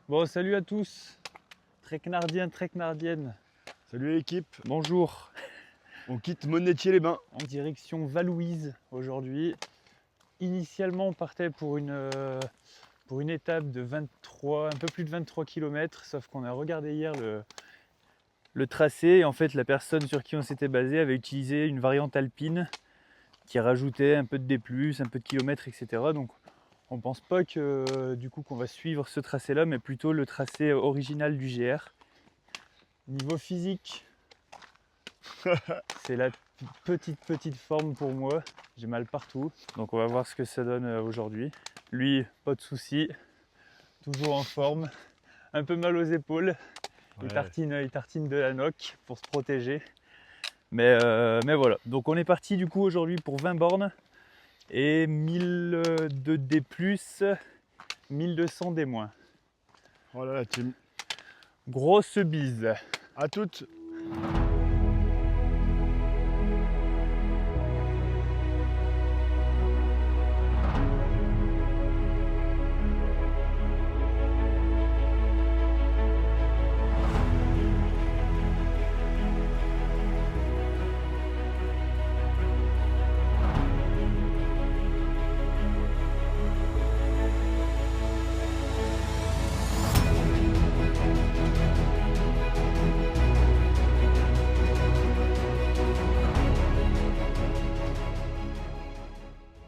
Bon, salut à tous, Treknardiens, Treknardiennes. Salut l'équipe, Bonjour. on quitte Monetier-les-Bains. En direction Val-Louise aujourd'hui. Initialement, on partait pour une étape de 23, un peu plus de 23 km, sauf qu'on a regardé hier le tracé. Et en fait, la personne sur qui on s'était basé avait utilisé une variante alpine qui rajoutait un peu de D+, un peu de kilomètres, etc. Donc, on pense pas que du coup qu'on va suivre ce tracé-là, mais plutôt le tracé original du GR. Niveau physique, c'est la petite forme pour moi. J'ai mal partout. Donc on va voir ce que ça donne aujourd'hui. Lui, pas de soucis, toujours en forme. Un peu mal aux épaules. Ouais. Il tartine de la noc pour se protéger. Mais voilà. Donc on est parti du coup aujourd'hui pour 20 bornes et 1000 de D+, 1200 D-. Voilà la team. Grosse bise. À toutes.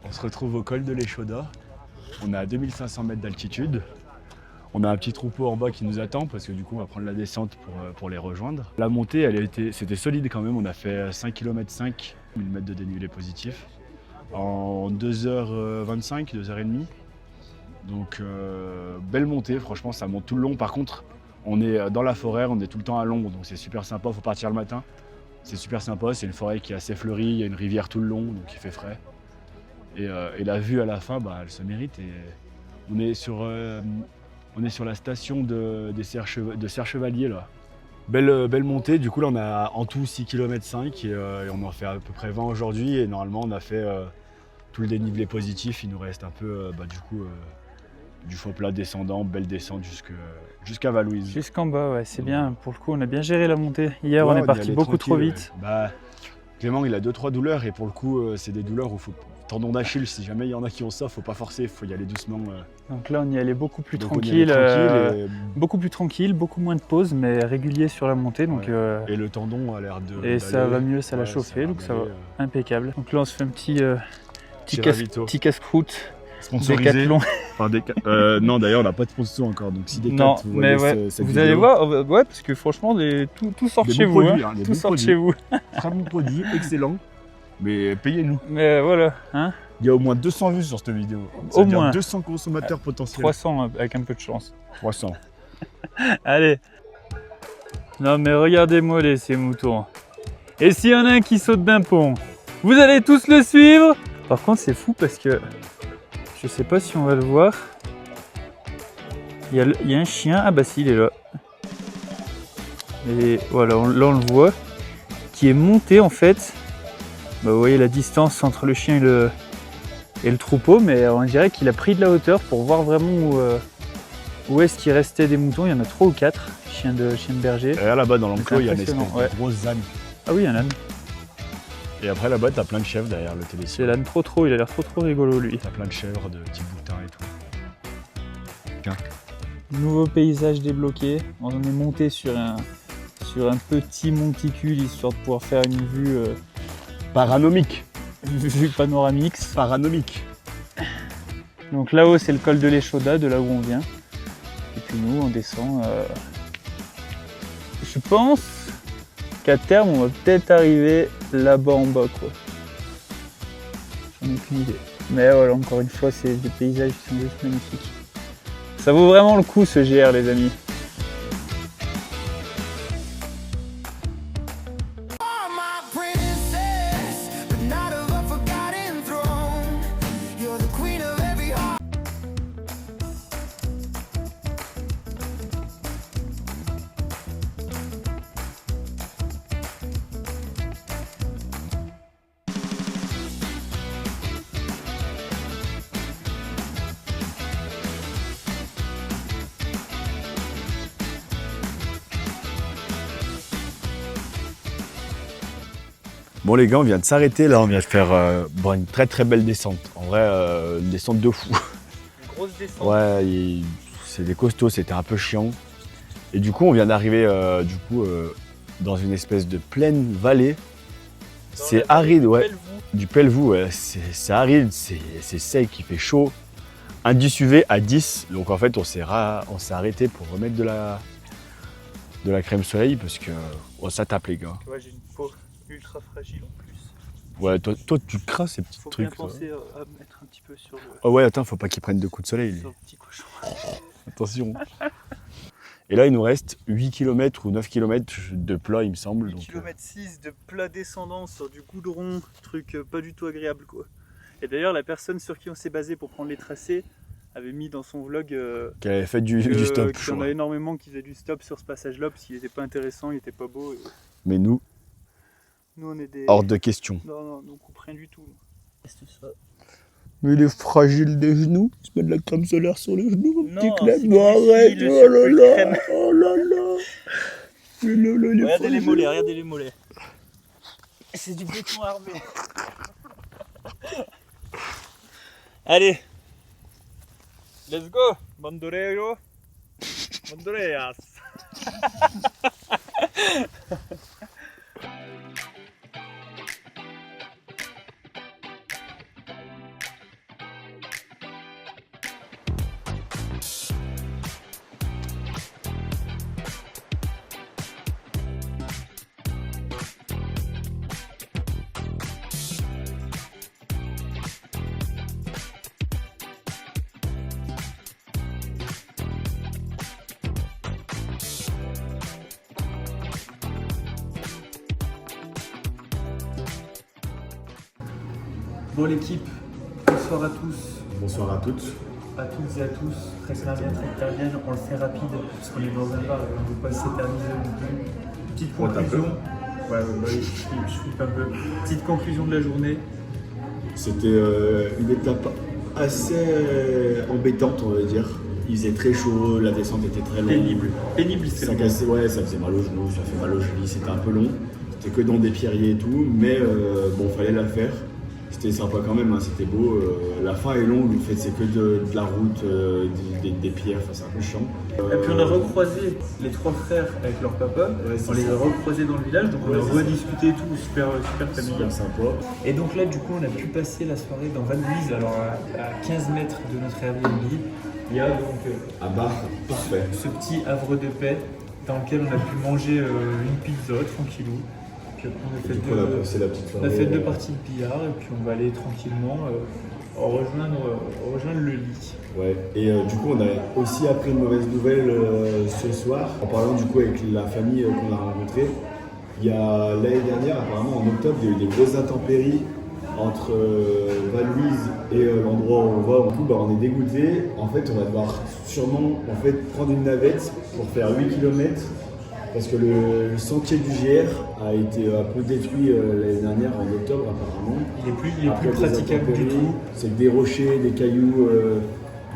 On se retrouve au col de l'Échaudat. On est à 2500 mètres d'altitude. On a un petit troupeau en bas qui nous attend parce que du coup on va prendre la descente pour les rejoindre. La montée, c'était solide quand même. On a fait 5 km 5, 1000 mètres de dénivelé positif en 2h25, 2h30. Donc belle montée, franchement ça monte tout le long. Par contre, on est dans la forêt, on est tout le temps à l'ombre, donc c'est super sympa. Il faut partir le matin. C'est super sympa, c'est une forêt qui est assez fleurie, il y a une rivière tout le long, donc il fait frais. Et la vue à la fin, elle se mérite. Et on est sur la station de Serre-Chevalier là. Belle montée, du coup là on a en tout 6 km 5 et on en fait à peu près 20 aujourd'hui. Et normalement on a fait tout le dénivelé positif, il nous reste un peu du faux plat descendant, belle descente jusqu'à Val-Louise. Jusqu'en bas, ouais, c'est bien. Pour le coup, on a bien géré la montée. Hier, on est parti beaucoup trop vite. Ouais. Clément, il a 2-3 douleurs et pour le coup, c'est des douleurs où il faut tendon d'Achille. Si jamais il y en a qui ont ça, faut pas forcer, faut y aller doucement. Donc là, on y allait beaucoup plus tranquille, beaucoup plus tranquille, beaucoup moins de pauses, mais régulier sur la montée. Donc, ouais. Et le tendon a l'air de. Et ça va mieux, ça l'a chauffé, donc ça va impeccable. Donc là, on se fait un petit casse-croûte. Sponsorisé par non, d'ailleurs, on n'a pas de sponsor encore, donc si Decat, vous voyez vous allez voir, ouais, parce que franchement, tout sort chez vous. Tout sort chez vous. Très bon produit, excellent, mais payez-nous. Mais voilà, hein. Il y a au moins 200 vues sur cette vidéo. Au moins 200 consommateurs potentiels. 300 avec un peu de chance. 300. Allez. Non, mais regardez-moi ces moutons. Et s'il y en a un qui saute d'un pont, vous allez tous le suivre. Par contre, c'est fou parce que je sais pas si on va le voir. Il y a un chien. Ah bah si, il est là. Et voilà, là on le voit. Qui est monté en fait. Bah, vous voyez la distance entre le chien et le troupeau. Mais on dirait qu'il a pris de la hauteur pour voir vraiment où est-ce qu'il restait des moutons. Il y en a 3 ou 4 chiens de berger. Et là-bas dans l'enclos, il y a une espèce de grosse âne. Ah oui, un âne. Et après là-bas, t'as plein de chèvres derrière le téléphone. C'est l'âne trop, il a l'air trop rigolo lui. T'as plein de chèvres, de petits boutins et tout. Tiens. Nouveau paysage débloqué. On est monté sur un petit monticule histoire de pouvoir faire une vue paranomique. Vue panoramique. Paranomique. Donc là-haut, c'est le col de l'Échaudat, de là où on vient. Et puis nous, on descend. Je pense qu'à terme, on va peut-être arriver là-bas en bas, quoi. J'en ai aucune idée. Mais voilà, encore une fois, c'est des paysages qui sont juste magnifiques. Ça vaut vraiment le coup ce GR, les amis. Bon les gars, on vient de s'arrêter là, on vient de faire une très très belle descente. En vrai, une descente de fou. Une grosse descente. Ouais, c'est des costauds, c'était un peu chiant. Et du coup, on vient d'arriver dans une espèce de pleine vallée. C'est aride, ouais. Du Pelvoux, ouais. C'est aride, c'est sec, il fait chaud. Indice UV à 10, donc en fait on s'est arrêté pour remettre de la crème soleil parce que ça tape les gars. Ouais, j'ai une peau ultra fragile en plus. Ouais, toi tu crains ces petits trucs. Faut bien penser à mettre un petit peu sur le... Oh ouais, attends, faut pas qu'il prenne de coups de soleil. Sur le petit cochon. Attention. Et là il nous reste 8 km ou 9 km de plat il me semble. 8 km 6 de plat descendant sur du goudron, truc pas du tout agréable quoi. Et d'ailleurs la personne sur qui on s'est basé pour prendre les tracés avait mis dans son vlog qui avait fait du stop. qu'il y en a énormément qui faisaient du stop sur ce passage-là parce qu'il n'était pas intéressant, il n'était pas beau. Mais nous on est des... hors de question. Non, nous coupe rien du tout. Ça. Mais il est fragile des genoux. Il se met de la crème solaire sur les genoux, mon petit Clem. Non, arrête, oh là là, oh là là. Regardez les mollets. C'est du béton armé. Allez, let's go, bandolero, bandoleras. Bon l'équipe, bonsoir à tous. Bonsoir à toutes. À toutes et à tous, très bien, on le fait rapide parce qu'on est dans un bar et on ne veut pas s'éterniser non plus. Petite conclusion. Ouais, je flippe un peu. Petite conclusion de la journée. C'était une étape assez embêtante, on va dire. Il faisait très chaud, la descente était très longue. Pénible, c'est ça cassait, ouais, ça faisait mal aux genoux, ça fait mal aux chevilles, c'était un peu long. C'était que dans des pierriers et tout, mais bon, fallait la faire. C'était sympa quand même, hein, c'était beau. La fin est longue, en fait, c'est que de la route, des pierres, enfin, c'est un peu chiant. Et puis on a recroisé les trois frères avec leur papa, ouais, on les a recroisés dans le village, donc on a rediscuté et tout, super familial. Super sympa. Et donc là, du coup, on a pu passer la soirée dans Val-Louise, alors à 15 mètres de notre Airbnb. Il y a donc parfait. Ce petit havre de paix dans lequel on a pu manger une pizza tranquillou. Puis après, on a fait deux parties de billard et puis on va aller tranquillement rejoindre le lit. Ouais. Et du coup, on a aussi appris une mauvaise nouvelle ce soir en parlant du coup avec la famille qu'on a rencontrée. Il y a l'année dernière, apparemment en octobre, il y a eu des grosses intempéries entre Val-Louise et l'endroit où on va. Du coup, on est dégoûté. En fait, on va devoir sûrement prendre une navette pour faire 8 km. Parce que le sentier du GR a été un peu détruit l'année dernière, en octobre apparemment. Il est plus praticable du tout. C'est que des rochers, des cailloux,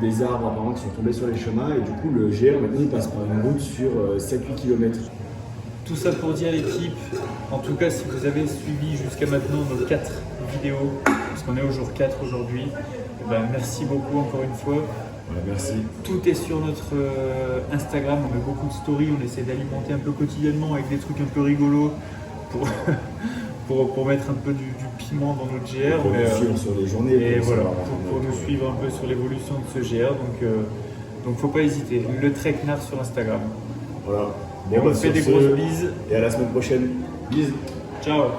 des arbres apparemment qui sont tombés sur les chemins. Et du coup, le GR maintenant il passe par une route sur 7-8 km. Tout ça pour dire l'équipe, en tout cas si vous avez suivi jusqu'à maintenant nos 4 vidéos, parce qu'on est au jour 4 aujourd'hui, merci beaucoup encore une fois. Voilà, merci. Tout est sur notre Instagram, on met beaucoup de stories, on essaie d'alimenter un peu quotidiennement avec des trucs un peu rigolos pour mettre un peu du piment dans notre GR. Pour nous suivre sur les journées. Et voilà, pour nous suivre un peu sur l'évolution de ce GR, donc faut pas hésiter, le Treknard sur Instagram. Voilà. Et on fait des grosses bises. Et à la semaine prochaine. Bises. Ciao.